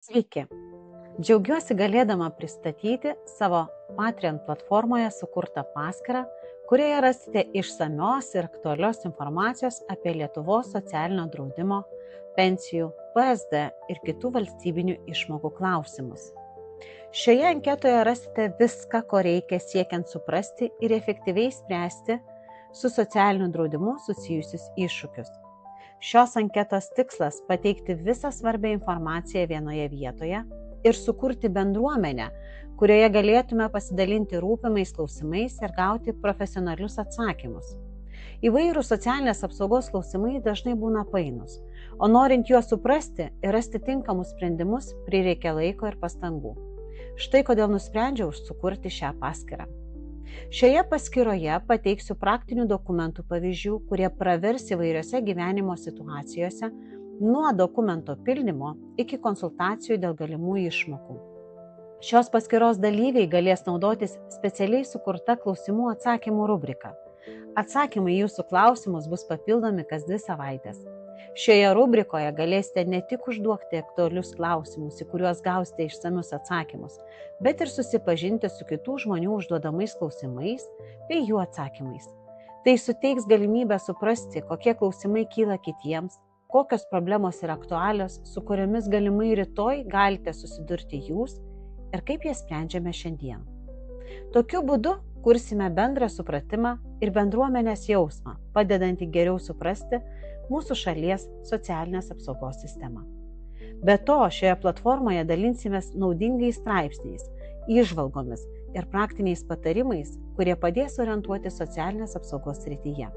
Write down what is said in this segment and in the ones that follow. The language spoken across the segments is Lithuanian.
Sveiki! Džiaugiuosi galėdama pristatyti savo Patreon platformoje sukurtą paskyrą, kurioje rasite išsamios ir aktualios informacijos apie Lietuvos socialinio draudimo, pensijų, PSD ir kitų valstybinių išmokų klausimus. Šioje anketoje rasite viską, ko reikia siekiant suprasti ir efektyviai spręsti su socialiniu draudimu susijusius iššūkius. Šios anketos tikslas – pateikti visą svarbią informaciją vienoje vietoje ir sukurti bendruomenę, kurioje galėtume pasidalinti rūpimais klausimais ir gauti profesionalius atsakymus. Įvairūs socialinės apsaugos klausimai dažnai būna painūs, o norint juos suprasti ir rasti tinkamus sprendimus prireikia laiko ir pastangų. Štai kodėl nusprendžiau sukurti šią paskyrą. Šioje paskyroje pateiksiu praktinių dokumentų pavyzdžių, kurie pravers įvairiose gyvenimo situacijose nuo dokumento pildymo iki konsultacijų dėl galimų išmokų. Šios paskyros dalyviai galės naudotis specialiai sukurta klausimų atsakymų rubrika. Atsakymai į jūsų klausimus bus papildomi kas 2 savaitės. Šioje rubrikoje galėsite ne tik užduoti aktualius klausimus, į kuriuos gausite išsamius atsakymus, bet ir susipažinti su kitų žmonių užduodamais klausimais bei jų atsakymais. Tai suteiks galimybę suprasti, kokie klausimai kyla kitiems, kokios problemos yra aktualios, su kuriomis galimai rytoj galite susidurti jūs ir kaip jas sprendžiame šiandien. Tokiu būdu kursime bendrą supratimą ir bendruomenės jausmą, padedantį geriau suprasti mūsų šalies socialinės apsaugos sistemą. Be to, šioje platformoje dalinsimės naudingais straipsniais, įžvalgomis ir praktiniais patarimais, kurie padės orientuoti socialinės apsaugos srityje.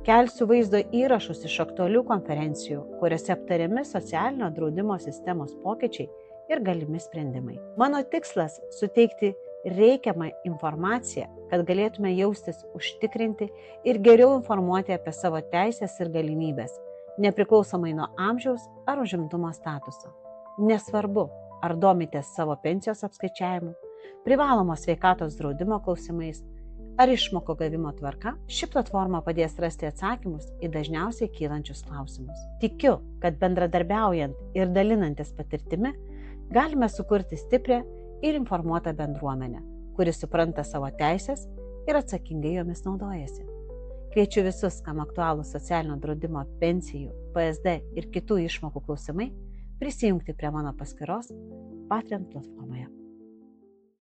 Kelsiu vaizdo įrašus iš aktualių konferencijų, kuriuose aptariami socialinio draudimo sistemos pokyčiai ir galimi sprendimai. Mano tikslas – suteikti reikiamą informaciją, kad galėtume jaustis užtikrinti ir geriau informuoti apie savo teisės ir galimybės, nepriklausomai nuo amžiaus ar užimtumo statuso. Nesvarbu, ar domitės savo pensijos apskaičiavimu, privalomos sveikatos draudimo klausimais ar išmoko gavimo tvarka, ši platforma padės rasti atsakymus į dažniausiai kylančius klausimus. Tikiu, kad bendradarbiaujant ir dalinantis patirtimi, galime sukurti stiprią ir informuotą bendruomenę, kuri supranta savo teisės ir atsakingai jomis naudojasi. Kviečiu visus, kam aktualūs socialinio draudimo, pensijų, PSD ir kitų išmokų klausimai, prisijungti prie mano paskyros Patreon platformoje.